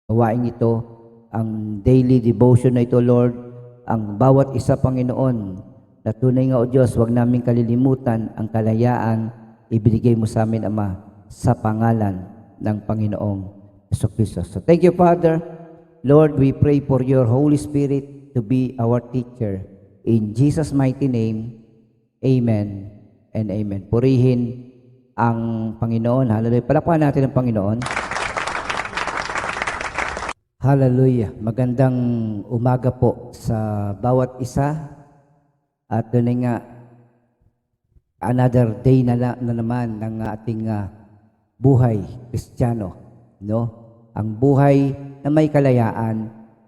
gawain ito, ang daily devotion na ito, Lord, ang bawat isa, Panginoon, na tunay nga, O Diyos, huwag namin kalilimutan ang kalayaan ibinigay mo sa amin, Ama, sa pangalan ng Panginoong Jesucristo. So thank you, Father. Lord, we pray for your Holy Spirit to be our teacher. In Jesus' mighty name, amen and amen. Purihin ang Panginoon. Hallelujah. Palakpakan natin ang Panginoon. Hallelujah. Magandang umaga po sa bawat isa. At doon nga, another day na naman ng ating buhay Kristiyano. No? Ang buhay na may kalayaan,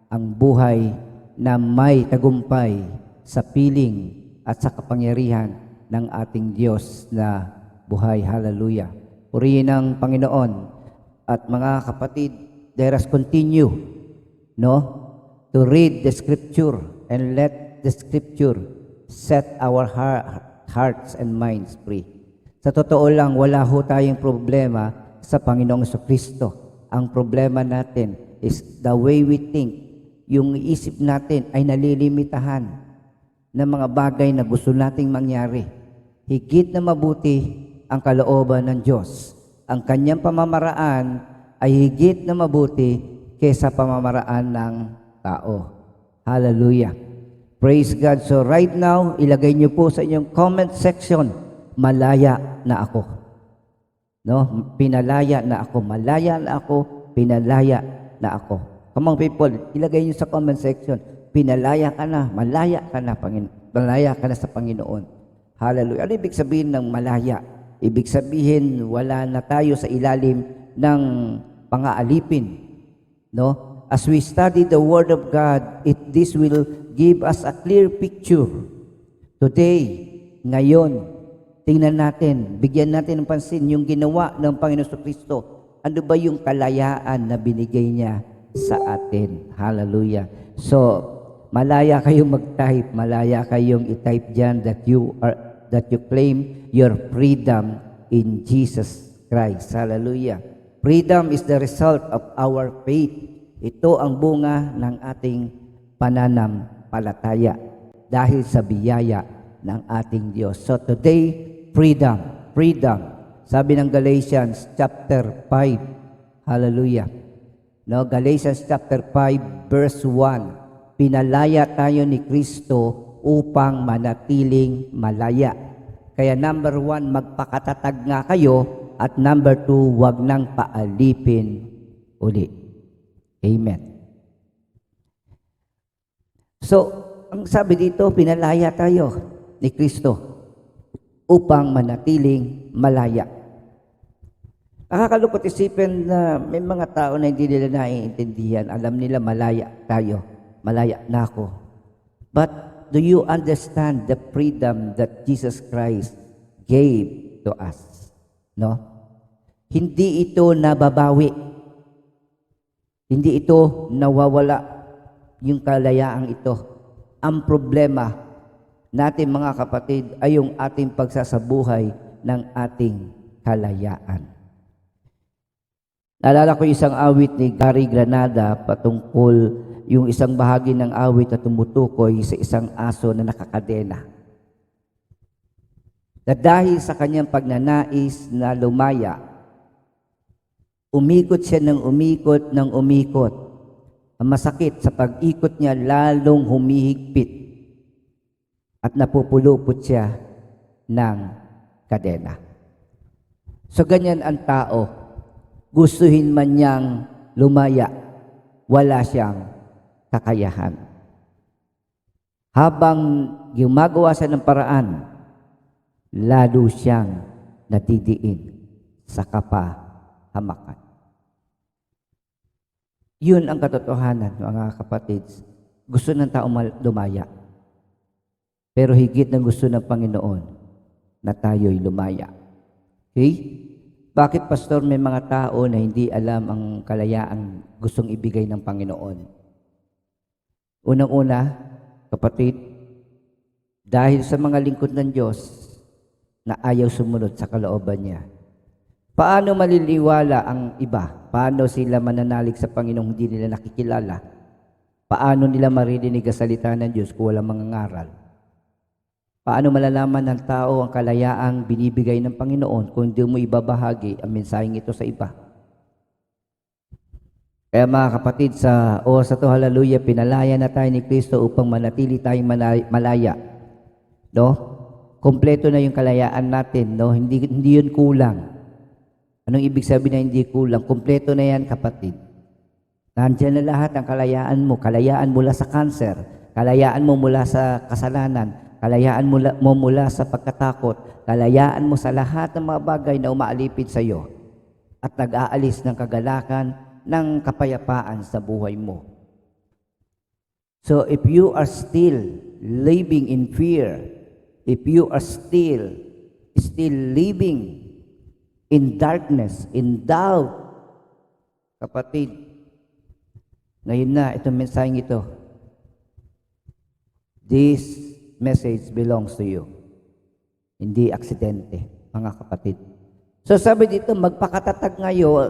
ang buhay na may tagumpay sa piling at sa kapangyarihan ng ating Diyos na buhay. Hallelujah. Purihin ang Panginoon. At mga kapatid, let us continue, no, to read the Scripture and let the Scripture set our hearts and minds free. Sa totoo lang, wala ho tayong problema sa Panginoong Jesucristo. Ang problema natin is the way we think. Yung isip natin ay nalilimitahan ng mga bagay na gusto nating mangyari. Higit na mabuti ang kalooban ng Diyos. Ang kanyang pamamaraan ay higit na mabuti kaysa pamamaraan ng tao. Hallelujah. Praise God. So right now, ilagay niyo po sa inyong comment section, malaya na ako. No? Pinalaya na ako. Malaya na ako. Pinalaya na ako. Come on people, ilagay niyo sa comment section, pinalaya ka na, malaya ka na, malaya ka na sa Panginoon. Hallelujah. Ano ibig sabihin ng malaya? Ibig sabihin, wala na tayo sa ilalim ng pang-aalipin, no? As we study the Word of God, this will give us a clear picture. Today, ngayon, tingnan natin, bigyan natin ng pansin yung ginawa ng Panginoon Jesucristo. Ano ba yung kalayaan na binigay niya sa atin? Hallelujah. So, malaya kayong mag-type, malaya kayong i-type dyan that you claim your freedom in Jesus Christ. Hallelujah. Freedom is the result of our faith. Ito ang bunga ng ating pananampalataya dahil sa biyaya ng ating Diyos. So today, freedom. Sabi ng Galatians chapter 5. Hallelujah. No, Galatians chapter 5 verse 1. Pinalaya tayo ni Kristo upang manatiling malaya. Kaya number 1, magpakatatag nga kayo. At number 2, wag nang paalipin uli. Amen. So, ang sabi dito, pinalaya tayo ni Kristo upang manatiling malaya. Nakakalungkot isipin na may mga tao na hindi nila naiintindihan. Alam nila malaya tayo. Malaya na ako. But do you understand the freedom that Jesus Christ gave to us? No? Hindi ito nababawi. Hindi ito nawawala yung kalayaang ito. Ang problema natin mga kapatid ay yung ating pagsasabuhay ng ating kalayaan. Naalala ko isang awit ni Gary Granada patungkol yung isang bahagi ng awit na tumutukoy sa isang aso na nakakadena. Na dahil sa kanyang pagnanais na lumaya, umikot siya ng umikot. Ang masakit sa pag-ikot niya, lalong humihigpit at napupulupot siya ng kadena. So ganyan ang tao. Gustuhin man niyang lumaya, wala siyang kakayahan. Habang gumagawa siya ng paraan, lalo siyang natidiin sa kapahamakan. Yun ang katotohanan, mga kapatid. Gusto ng tao lumaya. Pero higit ng gusto ng Panginoon na tayo'y lumaya. Okay? Bakit, Pastor, may mga tao na hindi alam ang kalayaang gustong ibigay ng Panginoon? Unang-una, kapatid, dahil sa mga lingkod ng Diyos na ayaw sumunod sa kalooban niya. Paano maliliwala ang iba? Paano sila mananalig sa Panginoong hindi nila nakikilala? Paano nila maririnig ang salita ng Diyos kung walang mangangaral? Paano malalaman ng tao ang kalayaang binibigay ng Panginoon kung hindi mo ibabahagi ang mensaheng ito sa iba? Kaya mga kapatid, sa oras na ito, hallelujah, pinalaya na tayo ni Kristo upang manatili tayong malaya. No? Kompleto na yung kalayaan natin, no? Hindi yun kulang. Anong ibig sabihin na hindi kulang? Kompleto na yan, kapatid. Nandiyan na lahat ang kalayaan mula sa cancer, kalayaan mo mula sa kasalanan, kalayaan mo mula sa pagkatakot, kalayaan mo sa lahat ng mga bagay na umaalipid sa iyo at nag-aalis ng kagalakan, ng kapayapaan sa buhay mo. So if you are still living in fear, if you are still living in darkness, in doubt, kapatid, ngayon na itong mensaheng ito, this message belongs to you. Hindi aksidente, mga kapatid. So sabi dito, magpakatatag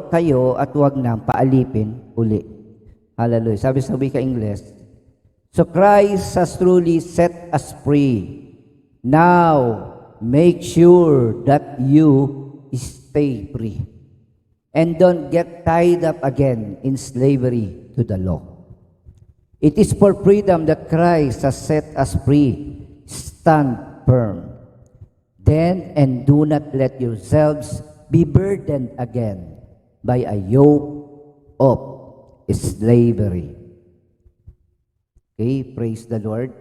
kayo at huwag nang paalipin uli. Hallelujah. Sabi sa wika Ingles, so Christ has truly set us free. Now, make sure that you stay free. And don't get tied up again in slavery to the law. It is for freedom that Christ has set us free. Stand firm. Then, and do not let yourselves be burdened again by a yoke of slavery. Okay, praise the Lord.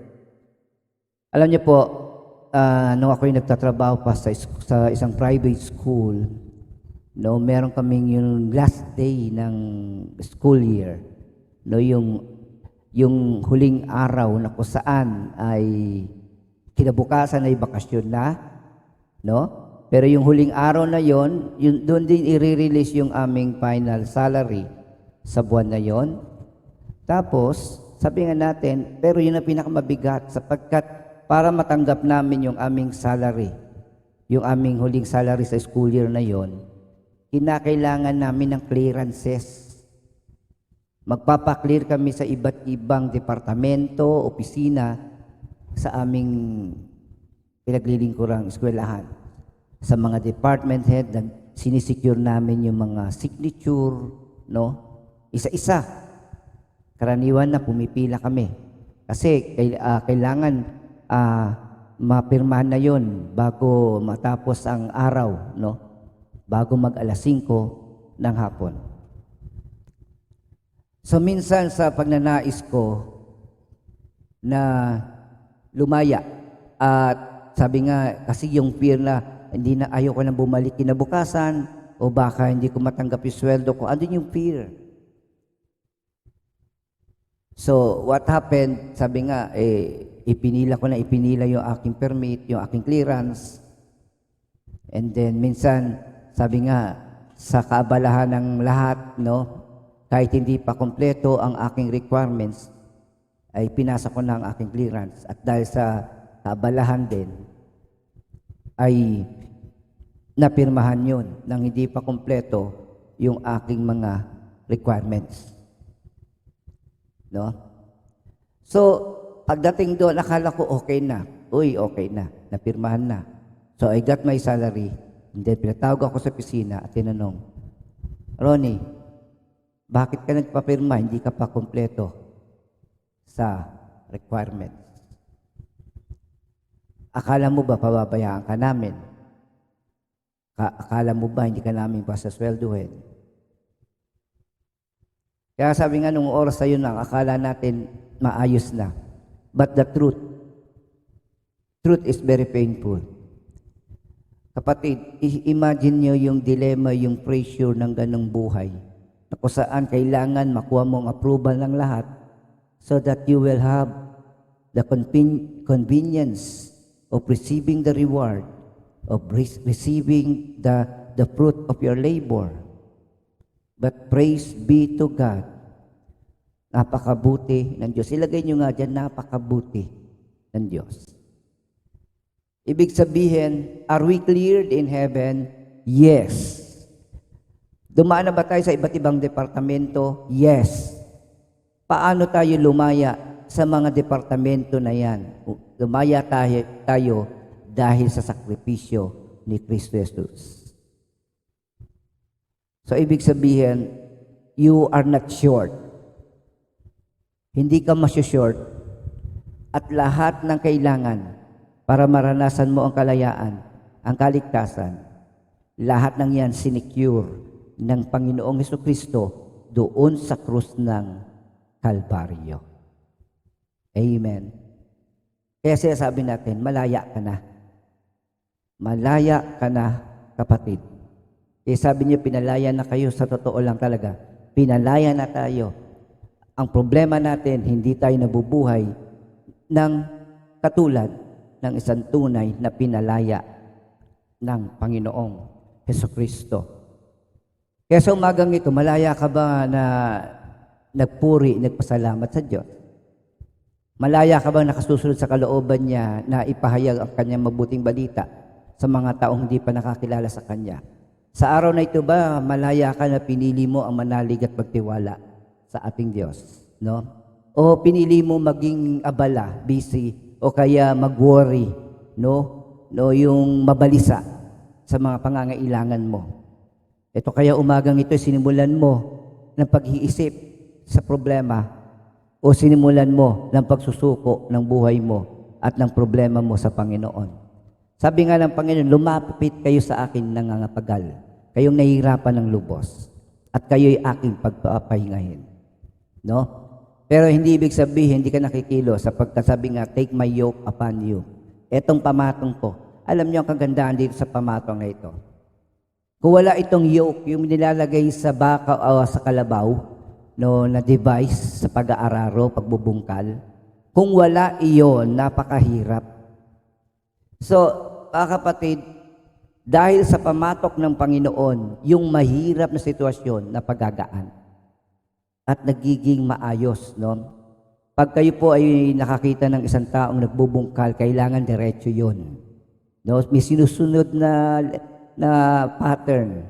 Alam niyo po, nung ako'y nagtatrabaho pa sa isang private school, no, meron kaming yung last day ng school year, no, yung huling araw na kung saan ay kinabukasan ay bakasyon na, no? Pero yung huling araw na yon, doon din i-release yung aming final salary sa buwan na yon. Tapos, sabi nga natin, pero yun ang pinakamabigat sapagkat para matanggap namin yung aming salary, yung aming huling salary sa school year na yon, kinakailangan namin ng clearances. Magpapaklear kami sa iba't ibang departamento, opisina sa aming pinaglilingkurang eskwelahan. Sa mga department head, sinisecure namin yung mga signature, no? Isa-isa. Karaniwan na pumipila kami. Kasi kailangan mapirmahan na yun bago matapos ang araw, no? Bago mag-alas 5 ng hapon. So minsan sa pagnanais ko na lumaya at sabi nga kasi yung fear na hindi na ayaw ko nang bumalik kinabukasan o baka hindi ko matanggap yung sweldo ko, andun yung fear. So what happened, sabi nga ipinila yung aking permit, yung aking clearance, and then minsan sabi nga sa kaabalahan ng lahat, no, kahit hindi pa kompleto ang aking requirements, ay pinasa ko na ang aking clearance. At dahil sa kaabalahan din, ay napirmahan yun nang hindi pa kompleto yung aking mga requirements. No? So, pagdating doon, akala ko okay na. Uy, okay na. Napirmahan na. So, I got my salary. And then, pinatawag ako sa opisina at tinanong, Ronnie, bakit ka nagpapirma? Hindi ka pa kompleto sa requirements. Akala mo ba pababayaan ka namin? Akala mo ba hindi ka namin pasasweldohin? Kaya sabi nga nung oras na yun lang, akala natin maayos na. But the truth is very painful. Kapatid, imagine nyo yung dilemma, yung pressure ng ganong buhay na kung saan kailangan makuha mo ang approval ng lahat so that you will have the convenience of receiving the reward, of receiving the fruit of your labor. But praise be to God, napakabuti ng Diyos. Ilagay nyo nga dyan, napakabuti ng Diyos. Ibig sabihin, are we cleared in heaven? Yes. Dumaan na ba tayo sa iba't ibang departamento? Yes. Paano tayo lumaya sa mga departamento na yan? Lumaya tayo dahil sa sakripisyo ni Kristo Jesus. So, ibig sabihin, you are not short. Hindi ka short at lahat ng kailangan para maranasan mo ang kalayaan, ang kaligtasan, lahat ng yan sinecure ng Panginoong Jesucristo doon sa krus ng Kalbaryo. Amen. Kaya sinasabi natin, malaya ka na. Malaya ka na, kapatid. Kaya sabi niyo, pinalaya na kayo. Sa totoo lang talaga, pinalaya na tayo. Ang problema natin, hindi tayo nabubuhay ng katulad ng isang tunay na pinalaya ng Panginoong Jesucristo. Kaya sa umagang ito, malaya ka ba na nagpuri, nagpasalamat sa Diyos? Malaya ka ba nakasusunod sa kalooban niya na ipahayag ang kanyang mabuting balita sa mga taong hindi pa nakakilala sa kanya? Sa araw na ito ba, malaya ka na pinili mo ang manalig at magtiwala sa ating Diyos? No? O pinili mo maging abala, busy, o kaya mag-worry, no? No, yung mabalisa sa mga pangangailangan mo. Ito kaya umagang ito, sinimulan mo ng pag-iisip sa problema o sinimulan mo ng pagsusuko ng buhay mo at ng problema mo sa Panginoon. Sabi nga ng Panginoon, lumapit kayo sa akin nangangapagal, kayong nahihirapan ng lubos, at kayo'y aking pagpapahingahin. No? Pero hindi ibig sabihin, hindi ka nakikilo sapagkat sabi nga, take my yoke upon you. Etong pamatong ko, alam niyo ang kagandahan dito sa pamatong na ito. Kung wala itong yoke, yung nilalagay sa baka o sa kalabaw, no, na device sa pag-aararo, pagbubungkal, kung wala iyon, napakahirap. So, kapatid, dahil sa pamatok ng Panginoon, yung mahirap na sitwasyon na pagagaan at nagiging maayos, no? Pag kayo po ay nakakita ng isang taong nagbubungkal, kailangan diretso yun. No? May sinusunod na pattern.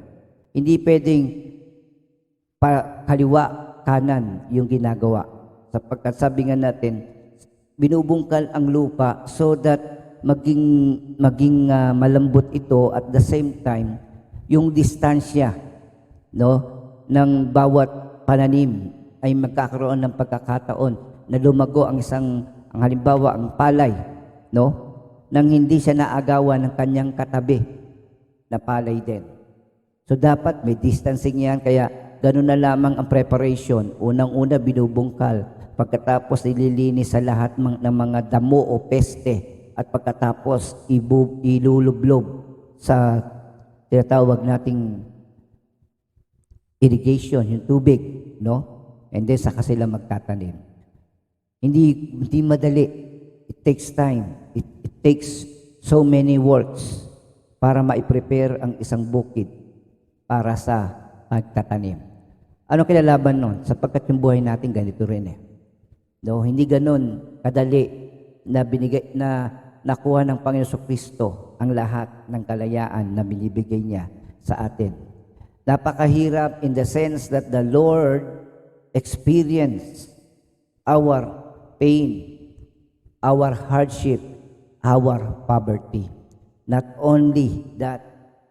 Hindi pwedeng kaliwa, kanan yung ginagawa. Sapagkat sabi nga natin, binubungkal ang lupa so that maging malambot ito at the same time, yung distansya, no, ng bawat pananim ay magkakaroon ng pagkakataon na lumago ang halimbawa, ang palay, no, nang hindi siya naagawan ng kanyang katabi na palay din. So dapat may distancing yan, kaya ganun na lamang ang preparation. Unang-una binubungkal, pagkatapos ililinis sa lahat ng mga damo o peste, at pagkatapos ilulublob sa tinatawag nating irrigation, yung tubig, no? And then saka sila magtatanim. Hindi madali. It takes time. It takes so many works para ma-prepare ang isang bukid para sa pagtatanim. Ano kinalaban nun? Sapagkat yung buhay natin ganito rin eh. No, hindi ganun kadali na nakuha ng Panginoon Kristo ang lahat ng kalayaan na binibigay niya sa atin. Napakahirap in the sense that the Lord experienced our pain, our hardship, our poverty. Not only that,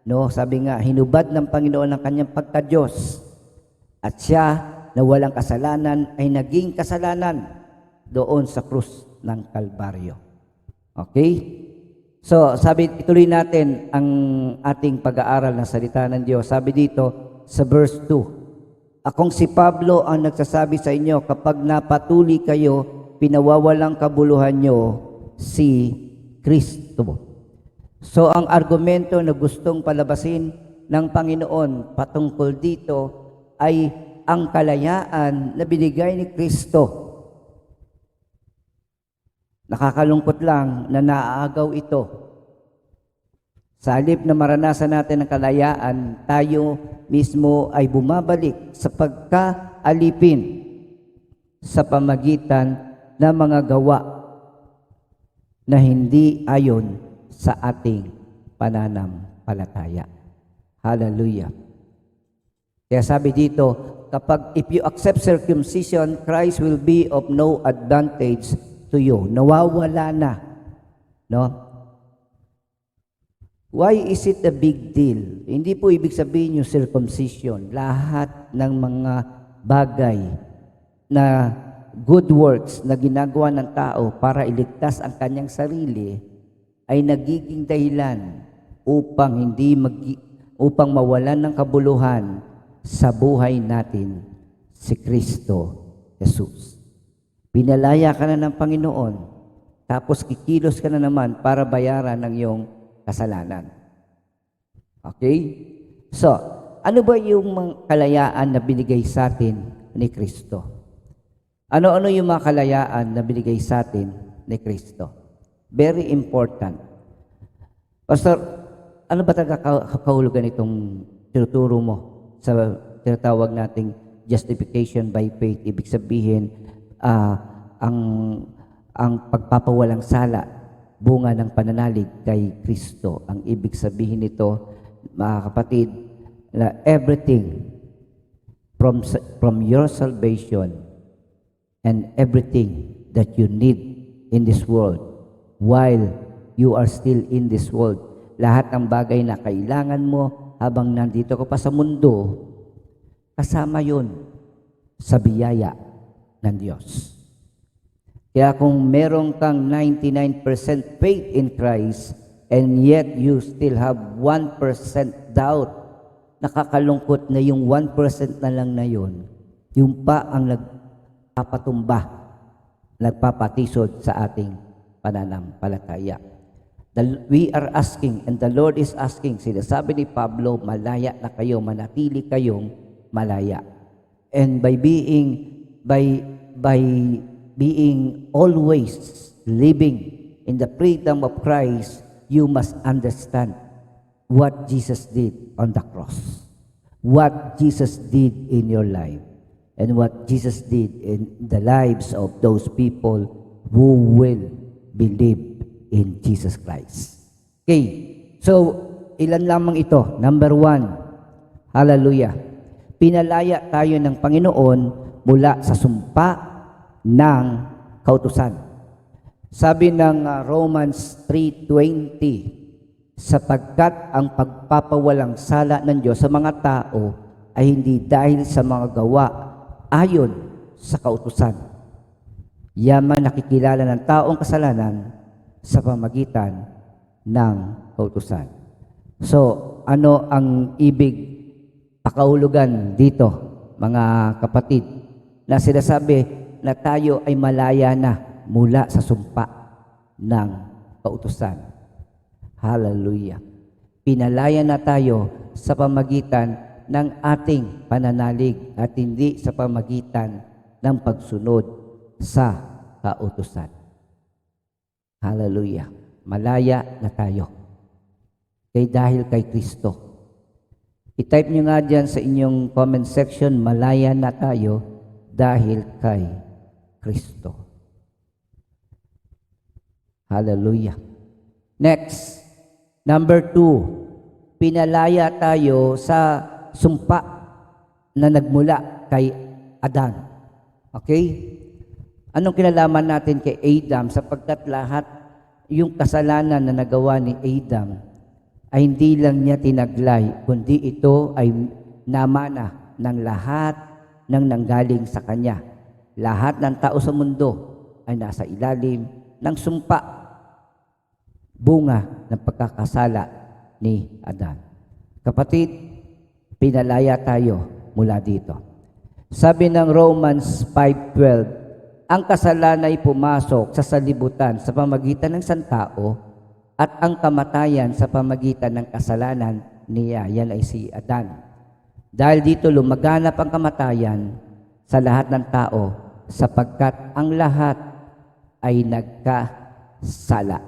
no, sabi nga, hinubad ng Panginoon ang kanyang pagka-Diyos at siya na walang kasalanan ay naging kasalanan doon sa krus ng Kalbaryo. Okay? So, ituloy natin ang ating pag-aaral ng salita ng Diyos. Sabi dito sa verse 2, akong si Pablo ang nagsasabi sa inyo, kapag napatuli kayo, pinawawalang kabuluhan nyo si Kristo. So, ang argumento na gustong palabasin ng Panginoon patungkol dito ay ang kalayaan na binigay ni Kristo. Nakakalungkot lang na naaagaw ito. Sa halip na maranasan natin ang kalayaan, tayo mismo ay bumabalik sa pagkaalipin sa pamagitan ng mga gawa na hindi ayon sa ating pananampalataya. Hallelujah. Kaya sabi dito, kapag if you accept circumcision, Christ will be of no advantage to you. Nawawala na. No? Why is it a big deal? Hindi po ibig sabihin yung circumcision. Lahat ng mga bagay na good works na ginagawa ng tao para iligtas ang kanyang sarili ay nagiging dahilan upang mawalan ng kabuluhan sa buhay natin si Kristo Jesus. Pinalaya ka na ng Panginoon, tapos kikilos ka na naman para bayaran ng iyong kasalanan. Okay? So, ano ba yung kalayaan na binigay sa atin ni Kristo? Ano-ano yung mga kalayaan na binigay sa atin ni Kristo? Very important. Pastor, ano ba talaga kahulugan itong tinuturo mo sa tinatawag nating justification by faith? Ibig sabihin, ang pagpapawalang sala, bunga ng pananalig kay Kristo. Ang ibig sabihin nito, mga kapatid, na everything from your salvation and everything that you need in this world while you are still in this world, lahat ng bagay na kailangan mo habang nandito ka pa sa mundo, kasama yun sa biyaya ng Diyos. Kaya kung meron kang 99% faith in Christ and yet you still have 1% doubt, nakakalungkot na yung 1% na lang na yun, yung pa ang nagpapatumba, nagpapatisod sa ating pananampalataya. We are asking, and the Lord is asking, sinasabi ni Pablo, malaya na kayo, manatili kayong malaya. And by being always living in the freedom of Christ, you must understand what Jesus did on the cross, what Jesus did in your life, and what Jesus did in the lives of those people who will believe in Jesus Christ. Okay, so ilan lamang ito? Number 1, hallelujah. Pinalaya tayo ng Panginoon mula sa sumpa ng kautusan. Sabi ng Romans 3:20, sapagkat ang pagpapawalang sala ng Diyos sa mga tao ay hindi dahil sa mga gawa ayon sa kautusan. Yaman nakikilala ng taong kasalanan sa pamagitan ng kautusan. So, ano ang ibig pakahulugan dito, mga kapatid, na sinasabi na tayo ay malaya na mula sa sumpa ng kautusan. Hallelujah. Pinalaya na tayo sa pamagitan ng ating pananalig at hindi sa pamagitan ng pagsunod sa kautusan. Hallelujah. Malaya na tayo. Dahil kay Kristo. I-type nyo nga dyan sa inyong comment section, malaya na tayo dahil kay Kristo. Hallelujah. Next, number 2, pinalaya tayo sa sumpa na nagmula kay Adan. Okay? Anong kinalaman natin kay Adam? Sapagkat lahat yung kasalanan na nagawa ni Adam ay hindi lang niya tinaglay, kundi ito ay namana ng lahat ng nanggaling sa kanya. Lahat ng tao sa mundo ay nasa ilalim ng sumpa, bunga ng pagkakasala ni Adan. Kapatid, pinalaya tayo mula dito. Sabi ng Romans 5:12, ang kasalanan ay pumasok sa salibutan sa pamagitan ng isang tao at ang kamatayan sa pamagitan ng kasalanan niya. Yan ay si Adan. Dahil dito lumaganap ang kamatayan sa lahat ng tao sapagkat ang lahat ay nagkasala.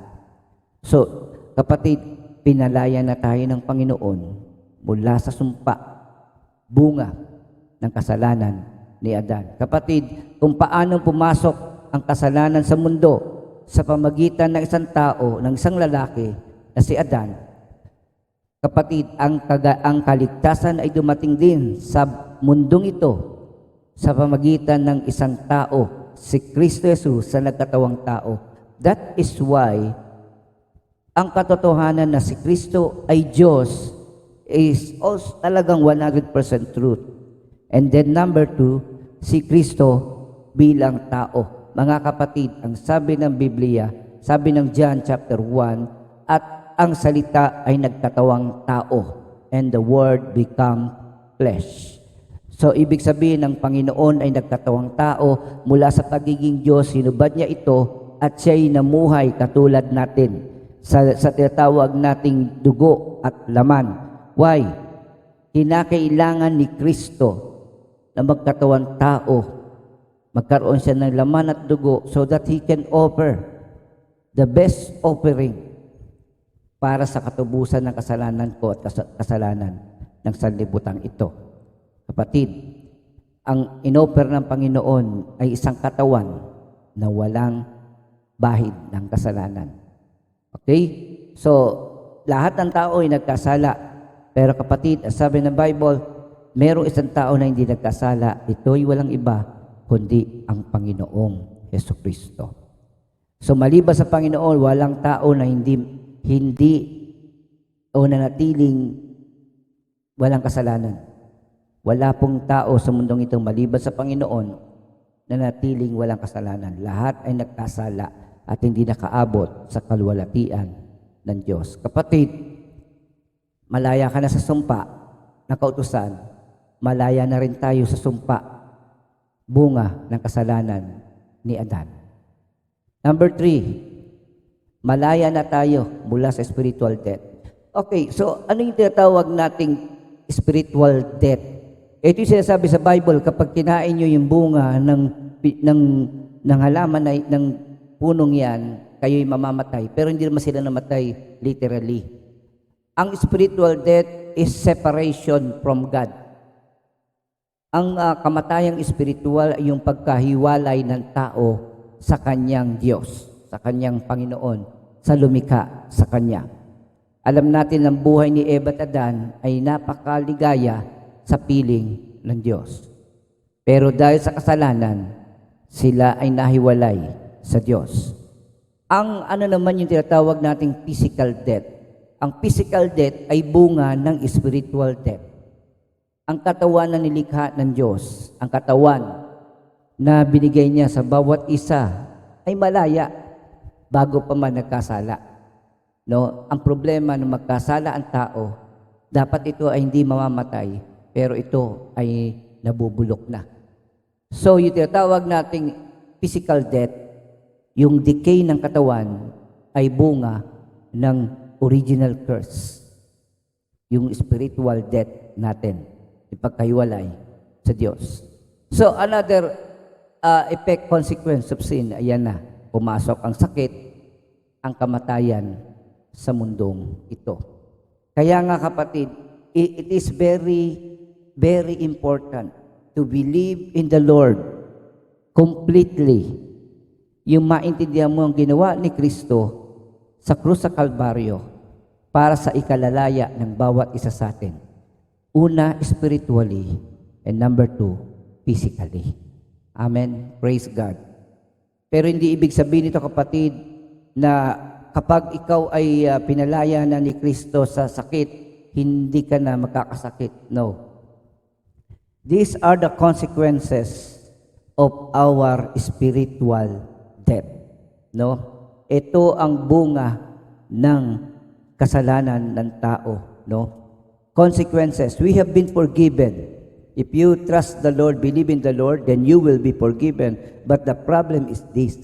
So, kapatid, pinalaya na tayo ng Panginoon mula sa sumpa, bunga ng kasalanan ni Adan. Kapatid, kung paano pumasok ang kasalanan sa mundo sa pamagitan ng isang tao, ng isang lalaki na si Adan, Kapatid, ang kaligtasan ay dumating din sa mundong ito sa pamagitan ng isang tao, si Kristo Jesus sa nagkatawang tao. That is why ang katotohanan na si Kristo ay Diyos is also talagang 100% truth. And then number 2, si Kristo bilang tao. Mga kapatid, ang sabi ng Biblia, sabi ng John chapter 1, at ang salita ay nagkatawang tao, and the Word become flesh. So, ibig sabihin ng Panginoon ay nagkatawang tao mula sa pagiging Diyos, hinubad niya ito at siya'y namuhay katulad natin sa tinatawag nating dugo at laman. Why? Kinakailangan ni Kristo na magkatawang tao, magkaroon siya ng laman at dugo so that He can offer the best offering para sa katubusan ng kasalanan ko at kasalanan ng sanlibutan ito. Kapatid, ang inoffer ng Panginoon ay isang katawan na walang bahid ng kasalanan. Okay? So, lahat ng tao ay nagkasala. Pero kapatid, sabi ng Bible, merong isang tao na hindi nagkasala. Ito'y walang iba, kundi ang Panginoong Jesucristo. So, maliban sa Panginoon, walang tao na hindi o nanatiling walang kasalanan. Wala pong tao sa mundong ito maliban sa Panginoon na natiling walang kasalanan. Lahat ay nagkasala at hindi nakaabot sa kaluwalhatian ng Diyos. Kapatid, malaya ka na sa sumpa na kautusan, malaya na rin tayo sa sumpa, bunga ng kasalanan ni Adan. Number 3, malaya na tayo mula sa spiritual death. Okay, so ano yung tinatawag nating spiritual death? Ito yung sinasabi sa Bible, kapag kinain nyo yung bunga ng halaman ng punong yan, kayo'y mamamatay. Pero hindi naman sila namatay literally. Ang spiritual death is separation from God. Ang kamatayang spiritual ay yung pagkahiwalay ng tao sa kanyang Diyos, sa kanyang Panginoon, sa lumikha sa Kanya. Alam natin ang buhay ni Eva at Adan ay napakaligaya sa piling ng Diyos. Pero dahil sa kasalanan, sila ay nahiwalay sa Diyos. Ang ano naman yung tinatawag nating physical death? Ang physical death ay bunga ng spiritual death. Ang katawan na nilikha ng Diyos, ang katawan na binigay niya sa bawat isa ay malaya bago pa man nagkasala. No? Ang problema ng magkasala ang tao, dapat ito ay hindi mamamatay, pero ito ay nabubulok na. So, yung tinatawag nating physical death, yung decay ng katawan ay bunga ng original curse. Yung spiritual death natin, ipagkahiwalay sa Diyos. So, another effect, consequence of sin, ayan na, pumasok ang sakit, ang kamatayan sa mundong ito. Kaya nga kapatid, it is very, very important to believe in the Lord completely. Yung maintindihan mo ang ginawa ni Kristo sa krus sa Kalbaryo para sa ikalalaya ng bawat isa sa atin. Una, spiritually, and number 2, physically. Amen. Praise God. Pero hindi ibig sabihin nito kapatid na kapag ikaw ay pinalaya na ni Kristo sa sakit, hindi ka na magkakasakit. No. These are the consequences of our spiritual death. No? Ito ang bunga ng kasalanan ng tao. No? Consequences. We have been forgiven. If you trust the Lord, believe in the Lord, then you will be forgiven. But the problem is this.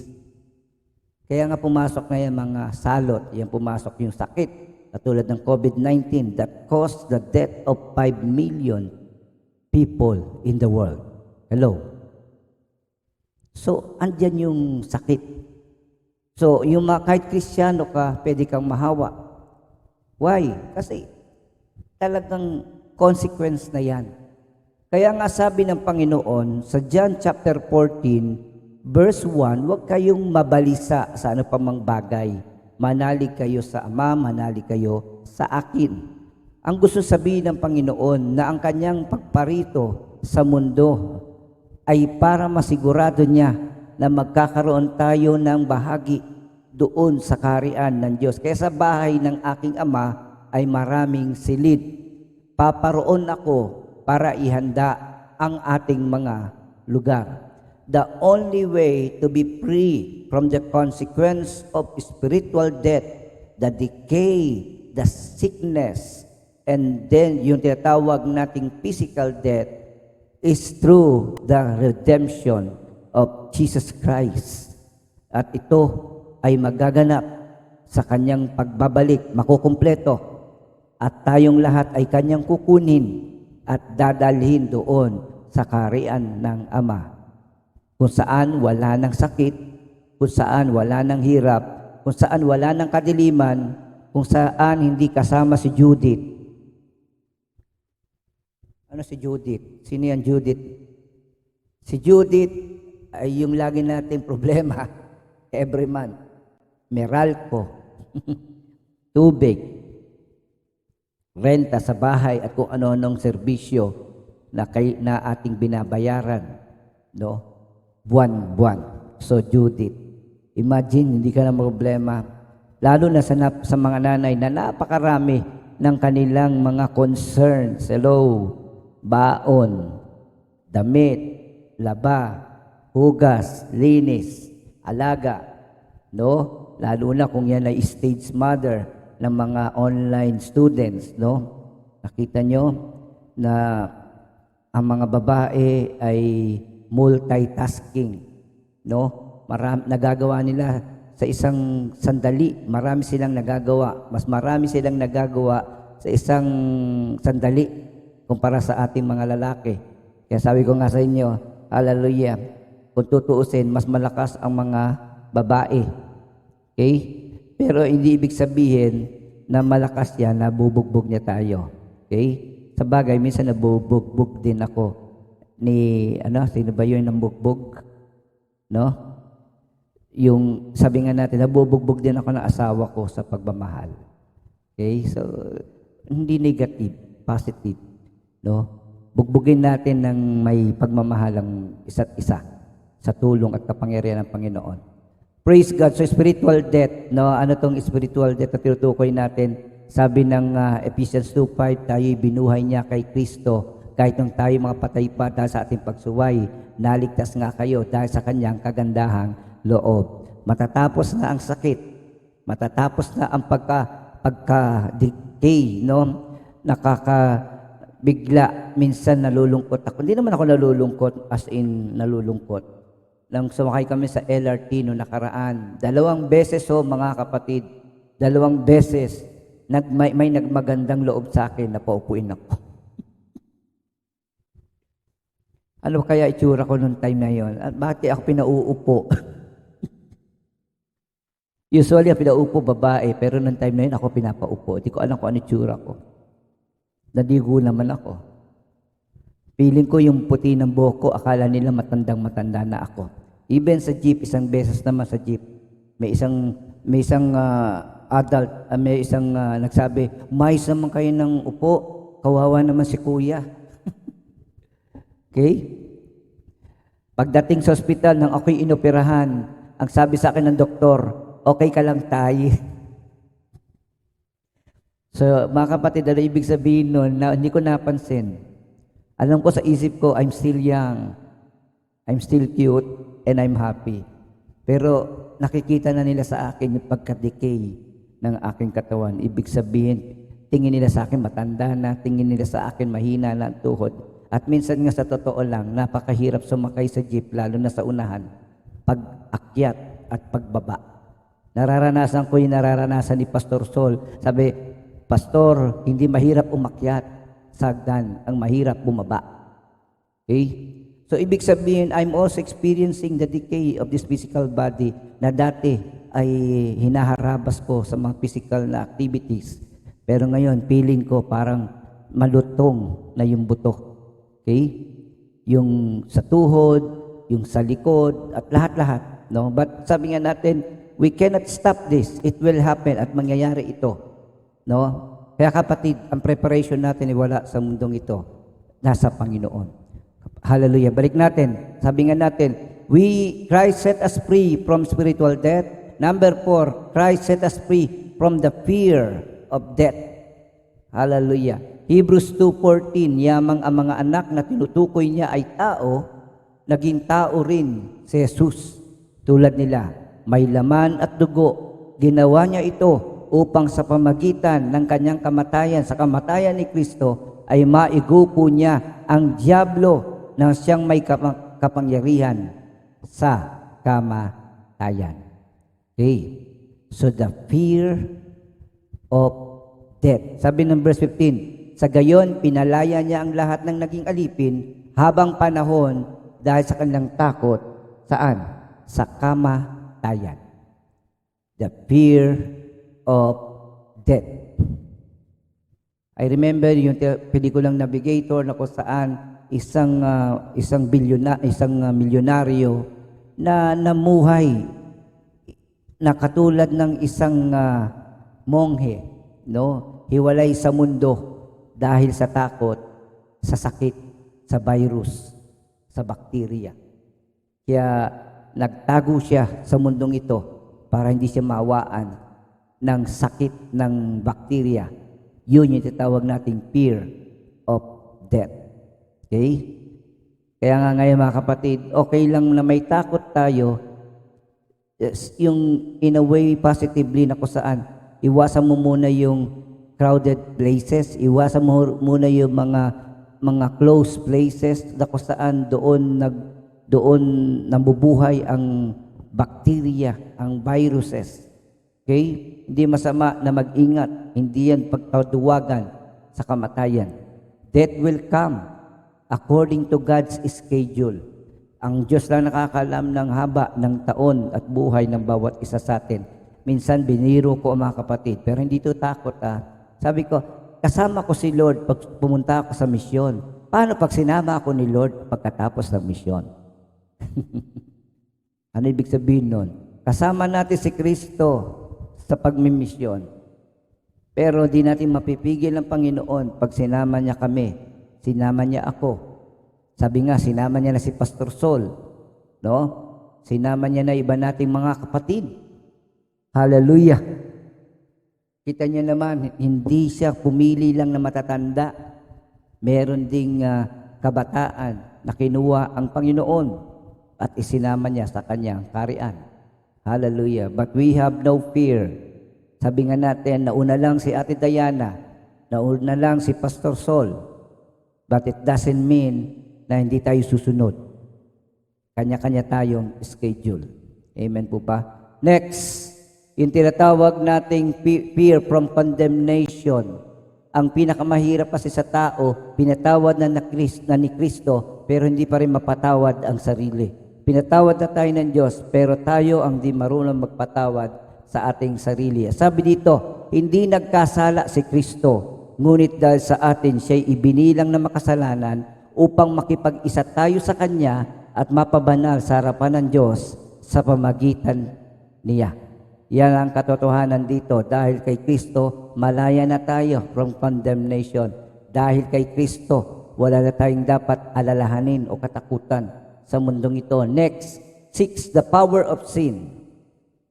Kaya nga pumasok na yan mga salot, yan pumasok yung sakit, katulad ng COVID-19 that caused the death of 5 million people in the world. Hello? So, andyan yung sakit. So, yung kahit Kristiyano ka, pwede kang mahawa. Why? Kasi talagang consequence na yan. Kaya nga sabi ng Panginoon sa John chapter 14, verse 1, huwag kayong mabalisa sa ano pa mang bagay. Manalig kayo sa Ama, manalig kayo sa akin. Ang gusto sabihin ng Panginoon na ang kanyang pagparito sa mundo ay para masigurado niya na magkakaroon tayo ng bahagi doon sa kaharian ng Diyos. Kaya sa bahay ng aking Ama ay maraming silid. Paparoon ako para ihanda ang ating mga lugar. The only way to be free from the consequence of spiritual death, the decay, the sickness, and then yung tinatawag nating physical death is through the redemption of Jesus Christ. At ito ay magaganap sa kanyang pagbabalik, makukumpleto. At tayong lahat ay kanyang kukunin at dadalhin doon sa kaharian ng Ama. Kung saan wala ng sakit, kung saan wala ng hirap, kung saan wala ng kadiliman, kung saan hindi kasama si Judith. Ano si Judith? Sino yan Judith? Si Judith ay yung lagi nating problema every month. Meralco, tubig, renta sa bahay at kung ano-anong serbisyo na ating binabayaran, no? Buwan-buwan. So Judith, imagine hindi ka na problema, lalo na sa mga nanay na napakarami ng kanilang mga concerns. Hello, baon, damit, laba, hugas, linis, alaga, no? Lalo na kung yan ay stage mother ng mga online students, no? Nakita nyo na ang mga babae ay multitasking, no? Nagagawa nila sa isang sandali, marami silang nagagawa. Mas marami silang nagagawa sa isang sandali kumpara sa ating mga lalaki. Kaya sabi ko nga sa inyo, hallelujah, kung tutuusin, mas malakas ang mga babae. Okay? Pero hindi ibig sabihin na malakas yan, nabubugbog niya tayo. Okay? Sa bagay, minsan nabubugbog din ako ni, sino ba yun ng bugbog? No? Yung, sabi nga natin, nabubugbog din ako ng asawa ko sa pagmamahal. Okay? So, hindi negative, positive. No? Bugbugin natin ng may pagmamahalang isa't isa sa tulong at kapangyarihan ng Panginoon. Praise God. So spiritual death, no? Ano tong spiritual death na tinutukoy natin? Sabi ng Ephesians 2:5, tayo'y binuhay niya kay Kristo kahit nung tayo mga patay pa dahil sa ating pagsuway, naligtas nga kayo dahil sa kanyang kagandahang loob. Matatapos na ang sakit, matatapos na ang pagka-decay, no? Bigla, minsan nalulungkot ako. Hindi naman ako nalulungkot as in nalulungkot. Nang sumakay kami sa LRT noong nakaraan, 2 beses mga kapatid, 2 beses may nagmagandang loob sa akin na paupuin ako. Ano kaya itsura ko noong time na yon? At bakit ako pinauupo? Usually, ang pinauupo babae, pero noong time na yun, ako pinapaupo. Hindi ko alam kung ano itsura ko. Nadigo naman ako. Feeling ko yung puti ng buhok ko, akala nila matandang-matanda na ako. Even sa jeep, isang beses naman sa jeep, may isang adult, may isang nagsabi, mais naman kayo ng upo, kawawa naman si kuya. Okay? Pagdating sa ospital nang ako'y inoperahan, ang sabi sa akin ng doktor, okay ka lang tayo. So, mga kapatid, ano ibig sabihin nun na hindi ko napansin? Alam ko sa isip ko, I'm still young, I'm still cute, and I'm happy. Pero nakikita na nila sa akin yung pagka-decay ng aking katawan. Ibig sabihin, tingin nila sa akin matanda na, tingin nila sa akin mahina na ang tuhod. At minsan nga sa totoo lang, napakahirap sumakay sa jeep, lalo na sa unahan, pag-akyat at pagbaba. Nararanasan ko yung nararanasan ni Pastor Sol. Sabi, Pastor, hindi mahirap umakyat sa hagdan, ang mahirap bumaba. Okay? So, ibig sabihin, I'm also experiencing the decay of this physical body na dati ay hinaharabas ko sa mga physical na activities. Pero ngayon, feeling ko parang malutong na yung buto. Okay? Yung sa tuhod, yung sa likod, at lahat-lahat. No? But sabi nga natin, we cannot stop this. It will happen at mangyayari ito. No? Kaya kapatid, ang preparation natin ay wala sa mundong ito. Nasa Panginoon. Hallelujah. Balik natin. Sabi nga natin, Christ set us free from spiritual death. Number 4, Christ set us free from the fear of death. Hallelujah. Hebrews 2:14, yamang ang mga anak na tinutukoy niya ay tao, naging tao rin si Jesus. Tulad nila, may laman at dugo. Ginawa niya ito upang sa pamagitan ng kanyang kamatayan, sa kamatayan ni Kristo, ay maigupo niya ang diablo na siyang may kapangyarihan sa kamatayan. Okay. So the fear of death. Sabi ng verse 15, sa gayon, pinalaya niya ang lahat ng naging alipin habang panahon dahil sa kanilang takot. Saan? Sa kamatayan. The fear of death. I remember yung pelikulang Navigator na kung saan isang milyonaryo na namuhay na katulad ng isang monghe, no? Hiwalay sa mundo dahil sa takot, sa sakit, sa virus, sa bakterya. Kaya nagtago siya sa mundong ito para hindi siya mawaan ng sakit ng bakterya. Yun yung tinatawag nating fear of death. Okay? Kaya nga ngayon mga kapatid, okay lang na may takot tayo, yung in a way positively na kung saan, iwasan mo muna yung crowded places, iwasan mo muna yung mga closed places na kung saan doon nabubuhay ang bakterya, ang viruses. Okay? Hindi masama na mag-ingat. Hindi yan pagtaduwagan sa kamatayan. Death will come according to God's schedule. Ang Diyos lang nakakalam ng haba ng taon at buhay ng bawat isa sa atin. Minsan biniro ko ang mga kapatid, pero hindi to takot. Sabi ko, kasama ko si Lord pag pumunta ako sa misyon. Paano pag sinama ako ni Lord pagkatapos ng misyon? Ano ibig sabihin nun? Kasama natin si Kristo sa pagmimisyon. Pero di natin mapipigil ng Panginoon pag sinama niya kami. Sinama niya ako. Sabi nga, sinama niya na si Pastor Sol. No? Sinama niya na iba nating mga kapatid. Hallelujah. Kita niya naman, hindi siya pumili lang na matatanda. Meron ding kabataan na kinuha ang Panginoon at isinama niya sa kanyang karian. Hallelujah. But we have no fear. Sabi nga natin, nauna lang si Ate Diana, nauna lang si Pastor Sol. But it doesn't mean na hindi tayo susunod. Kanya-kanya tayong schedule. Amen po ba? Next, yung tinatawag nating fear from condemnation. Ang pinakamahirap kasi sa tao, pinatawad na ni Kristo, pero hindi pa rin mapatawad ang sarili. Pinatawad na tayo ng Diyos, pero tayo ang di marunong magpatawad sa ating sarili. Sabi dito, hindi nagkasala si Kristo, ngunit dahil sa atin siya'y ibinilang na makasalanan upang makipag-isa tayo sa Kanya at mapabanal sa harapan ng Diyos sa pamagitan niya. Yan ang katotohanan dito. Dahil kay Kristo, malaya na tayo from condemnation. Dahil kay Kristo, wala na tayong dapat alalahanin o katakutan sa mundong ito. Next, 6, the power of sin.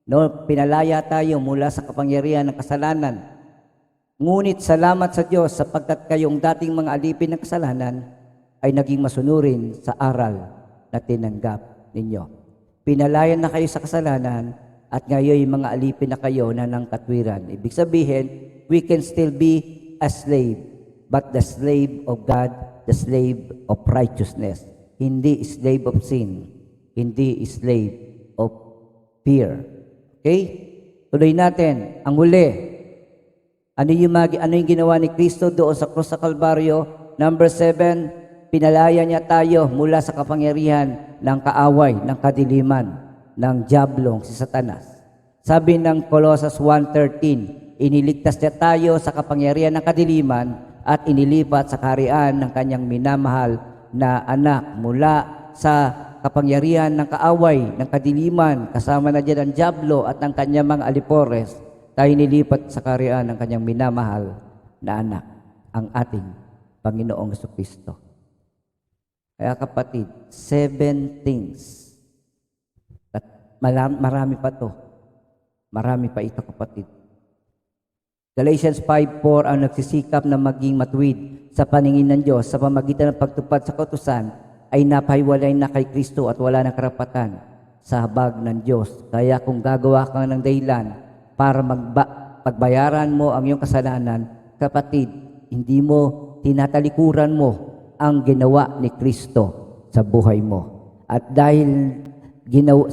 No, pinalaya tayo mula sa kapangyarihan ng kasalanan. Ngunit salamat sa Diyos sapagkat kayong dating mga alipin ng kasalanan ay naging masunurin sa aral na tinanggap ninyo. Pinalaya na kayo sa kasalanan at ngayon yung mga alipin na kayo na ng katwiran. Ibig sabihin, we can still be a slave, but the slave of God, the slave of righteousness. Hindi slave of sin, hindi slave of fear. Okay? Tuloy natin. Ang huli, ano yung ginawa ni Kristo doon sa krus sa Kalbaryo? Number 7, pinalaya niya tayo mula sa kapangyarihan ng kaaway, ng kadiliman, ng diablong si Satanas. Sabi ng Colossus 1:13, iniligtas niya tayo sa kapangyarihan ng kadiliman at inilipat sa kaharian ng kanyang minamahal na anak mula sa kapangyarihan ng kaaway, ng kadiliman, kasama na dyan ang diablo at ang kanyang mga alipores, tayo nilipat sa kaharian ng kanyang minamahal na anak, ang ating Panginoong Jesucristo. Kaya kapatid, 7 things. At marami pa to. Marami pa ito kapatid. Galatians 5:4 ang nagsisikap na maging matuwid sa paningin ng Diyos sa pamagitan ng pagtupad sa kautusan ay napahiwalay na kay Kristo at wala na karapatan sa habag ng Diyos. Kaya kung gagawa ka ng dahilan para pagbayaran mo ang iyong kasalanan, kapatid, hindi mo tinatalikuran mo ang ginawa ni Kristo sa buhay mo. At dahil ginawa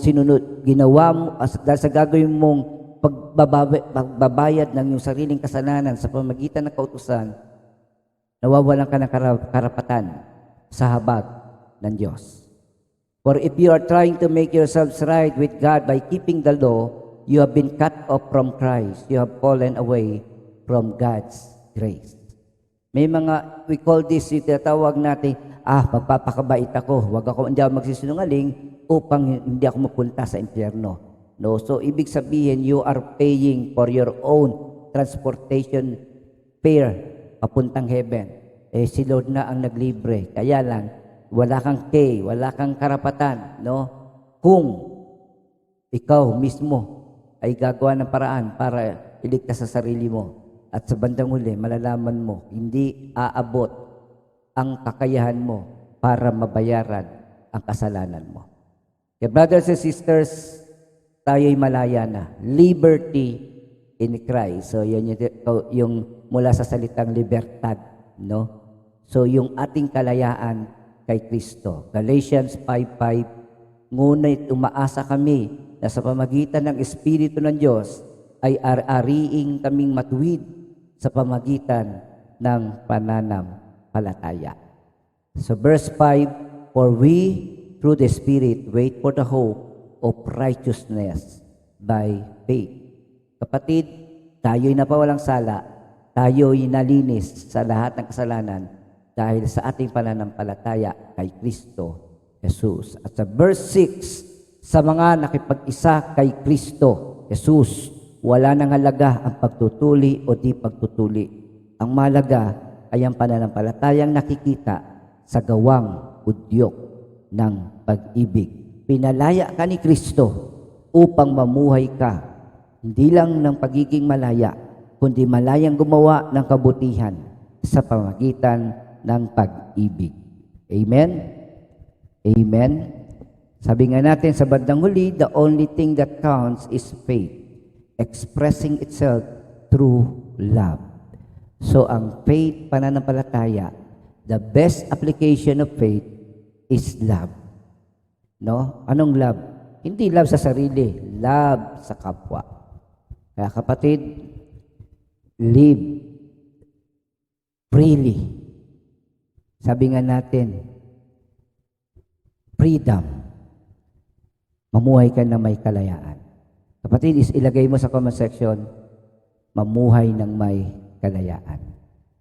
mo, dahil sa gagawin mong pagbabayad ng iyong sariling kasalanan sa pamagitan ng kautusan, nawawalan ka ng karapatan sa habag ng Diyos. For if you are trying to make yourselves right with God by keeping the law, you have been cut off from Christ. You have fallen away from God's grace. May mga, we call this, tinatawag natin, magpapakabait ako, hindi ako magsisinungaling upang hindi ako mapunta sa impyerno. No? So, ibig sabihin, you are paying for your own transportation fare papuntang heaven. Si Lord na ang naglibre. Kaya lang, wala kang wala kang karapatan, no? Kung ikaw mismo ay gagawa ng paraan para iligtas sa sarili mo. At sa bandang huli, malalaman mo, hindi aabot ang kakayahan mo para mabayaran ang kasalanan mo. Kaya brothers and sisters, tayo'y malaya na. Liberty in Christ. So, yan yung mula sa salitang libertad, no? So, yung ating kalayaan kay Kristo. Galatians 5:5, ngunit umaasa kami na sa pamagitan ng Espiritu ng Diyos ay ariing kaming matuwid sa pamagitan ng pananampalataya. So verse 5, for we through the Spirit wait for the hope of righteousness by faith. Kapatid, tayo'y napawalang sala, tayo'y nalinis sa lahat ng kasalanan dahil sa ating pananampalataya kay Kristo Jesus. At sa verse 6, sa mga nakipag-isa kay Kristo Jesus, wala nang halaga ang pagtutuli o di pagtutuli. Ang mahalaga ay ang pananampalatayang nakikita sa gawang udyok ng pag-ibig. Pinalaya ka ni Kristo upang mamuhay ka, hindi lang ng pagiging malaya, kundi malayang gumawa ng kabutihan sa pamagitan ng pag-ibig. Amen? Amen? Sabi nga natin sa bandang huli, the only thing that counts is faith, expressing itself through love. So, ang faith, pananampalataya, the best application of faith is love. No? Anong love? Hindi love sa sarili, love sa kapwa. Kaya kapatid, live freely. Sabi nga natin, freedom. Mamuhay ka na may kalayaan. Kapatid, ilagay mo sa comment section, mamuhay ng may kalayaan.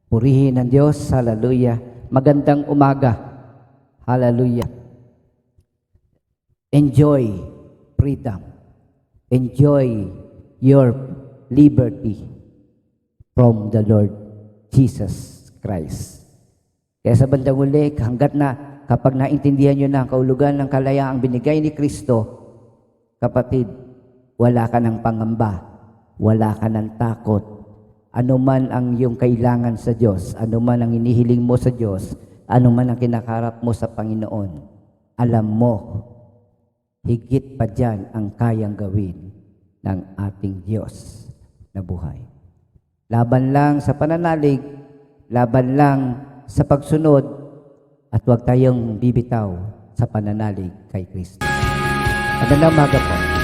Purihin ng Diyos, hallelujah. Magandang umaga, hallelujah. Enjoy freedom. Enjoy your liberty from the Lord Jesus Christ. Kaya sa bandang huli, hanggat na kapag naintindihan nyo na ang kahulugan ng kalayaang binigay ni Kristo, kapatid, wala ka ng pangamba, wala ka ng takot. Ano man ang iyong kailangan sa Diyos, ano man ang inihiling mo sa Diyos, ano man ang kinakarap mo sa Panginoon, alam mo, higit pa dyan ang kayang gawin ng ating Diyos na buhay. Laban lang sa pananalig, laban lang sa pagsunod, at huwag tayong bibitaw sa pananalig kay Kristo. Magandang umaga po.